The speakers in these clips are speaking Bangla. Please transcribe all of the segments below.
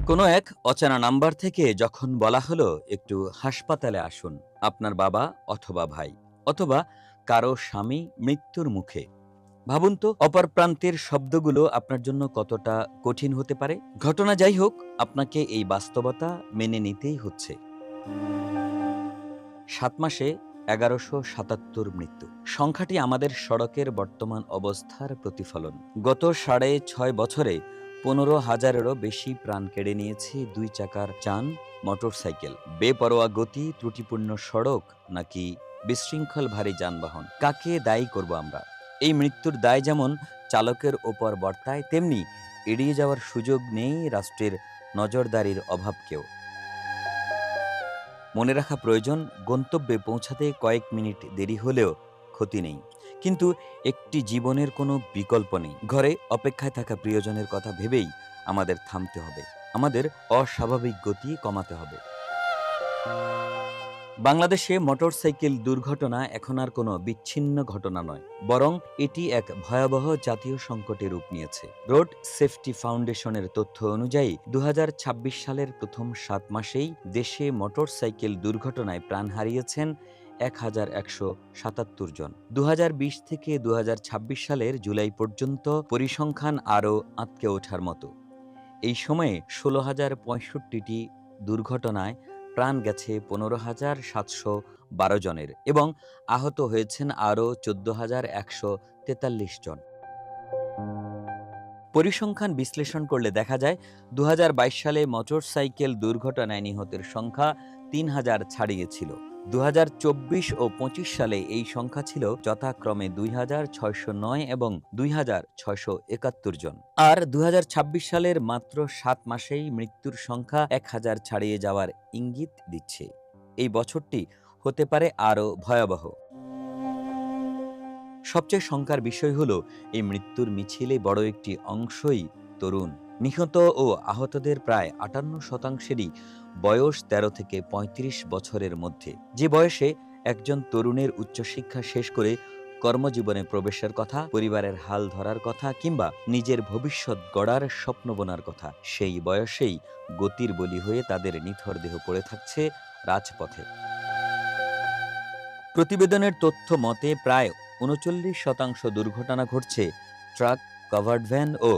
কোনো এক অচেনা নাম্বার থেকে যখন বলা হলো একটু হাসপাতালে আসুন, আপনার বাবা অথবা ভাই অথবা কারো স্বামী মৃত্যুর মুখে, ভাবুন তো অপর প্রান্তের শব্দগুলো আপনার জন্য কতটা কঠিন হতে পারে। ঘটনা যাই হোক, আপনাকে এই বাস্তবতা মেনে নিতেই হচ্ছে। ৭ মাসে ১১৭৭ মৃত্যু সংখ্যাটি আমাদের সড়কের বর্তমান অবস্থার প্রতিফলন। গত ৬.৫ বছরে ১৫,০০০-এরও বেশি প্রাণ কেড়ে নিয়েছে দুই চাকার যান, মোটরসাইকেল। বেপরোয়া গতি, ত্রুটিপূর্ণ সড়ক নাকি বিশৃঙ্খল ভারী যানবাহন, কাকে দায়ী করব আমরা? এই মৃত্যুর দায় যেমন চালকের ওপর বর্তায়, তেমনি এড়িয়ে যাওয়ার সুযোগ নেই রাষ্ট্রের নজরদারির অভাবকেও। মনে রাখা প্রয়োজন, গন্তব্যে পৌঁছাতে কয়েক মিনিট দেরি হলেও ক্ষতি নেই, কিন্তু একটি জীবনের কোনো বিকল্প নেই। ঘরে অপেক্ষায় থাকা প্রিয়জনের কথা ভেবেই আমাদের থামতে হবে, আমাদের অস্বাভাবিক গতি কমাতে হবে। বাংলাদেশে মোটরসাইকেল দুর্ঘটনা এখন আর কোনো বিচ্ছিন্ন ঘটনা নয়, বরং এটি এক ভয়াবহ জাতীয় সংকটের রূপ নিয়েছে। রোড সেফটি ফাউন্ডেশনের তথ্য অনুযায়ী ২০২৬ সালের প্রথম ৭ মাসেই দেশে মোটরসাইকেল দুর্ঘটনায় প্রাণ হারিয়েছেন ১,১৭৭ জন। ২০২০ থেকে ২০২৬ সালের জুলাই পর্যন্ত পরিসংখ্যান আরও আঁতকে ওঠার মতো। এই সময়ে ১৬,০৬৫টি দুর্ঘটনায় প্রাণ গেছে ১৫,৭১২ জনের এবং আহত হয়েছেন আরও ১৪,১৪৩ জন। পরিসংখ্যান বিশ্লেষণ করলে দেখা যায় ২০২২ সালে মোটরসাইকেল দুর্ঘটনায় নিহতের সংখ্যা ৩,০০০ ছাড়িয়েছিল। ২০২৪ ও ২৫ সালে এই সংখ্যা ছিল যথাক্রমে ২,৬০৯ এবং ২,৬৭১ জন। আর ২০২৬ সালের মাত্র ৭ মাসেই মৃত্যুর সংখ্যা ১,০০০ ছাড়িয়ে যাওয়ার ইঙ্গিত দিচ্ছে। এই বছরটি হতে পারে আরও ভয়াবহ। সবচেয়ে শঙ্কার বিষয় হলো, এই মৃত্যুর মিছিলে বড় একটি অংশই তরুণ। নিহত ও আহতদের প্রায় ৫৮%-ই বয়স ১৩ থেকে ৩৫ বছরের মধ্যে। যে বয়সে একজন তরুণের উচ্চশিক্ষা শেষ করে কর্মজীবনে প্রবেশের কথা, পরিবারের হাল ধরার কথা কিংবা নিজের ভবিষ্যৎ গড়ার স্বপ্ন বোনার কথা, সেই বয়সেই গতির বলি হয়ে তাদের নিথর দেহ পড়ে থাকছে রাজপথে। প্রতিবেদনের তথ্য মতে প্রায় ৩৯% দুর্ঘটনা ঘটছে ট্রাক, কভার্ড ভ্যান ও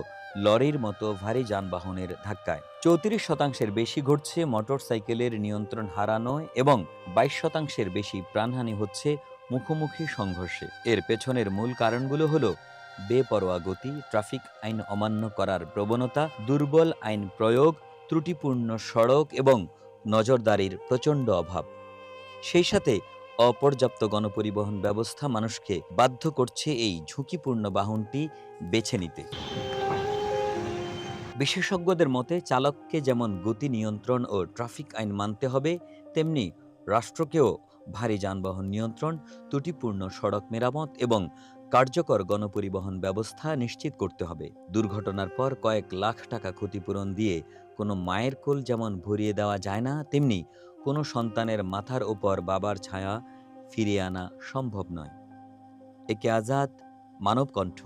লরির মতো ভারী যানবাহনের ধাক্কায়। ৩৪%-এর বেশি ঘটছে মোটরসাইকেলের নিয়ন্ত্রণ হারানো এবং ২২%-এর বেশি প্রাণহানি হচ্ছে মুখোমুখি সংঘর্ষে। এর পেছনের মূল কারণগুলো হলো বেপরোয়া গতি, ট্রাফিক আইন অমান্য করার প্রবণতা, দুর্বল আইন প্রয়োগ, ত্রুটিপূর্ণ সড়ক এবং নজরদারির প্রচণ্ড অভাব। সেই সাথে অপর্যাপ্ত গণপরিবহন ব্যবস্থা মানুষকে বাধ্য করছে এই ঝুঁকিপূর্ণ বাহনটি বেছে নিতে। বিশেষজ্ঞদের মতে চালককে যেমন গতি নিয়ন্ত্রণ ও ট্রাফিক আইন মানতে হবে, তেমনি রাষ্ট্রকেও ভারী যানবাহন নিয়ন্ত্রণ, ত্রুটিপূর্ণ সড়ক মেরামত এবং কার্যকর গণপরিবহন ব্যবস্থা নিশ্চিত করতে হবে। দুর্ঘটনার পর কয়েক লাখ টাকা ক্ষতিপূরণ দিয়ে কোনো মায়ের কোল যেমন ভরিয়ে দেওয়া যায় না, তেমনি কোনো সন্তানের মাথার ওপর বাবার ছায়া ফিরিয়ে আনা সম্ভব নয়। একে আজাদ, মানবকণ্ঠ।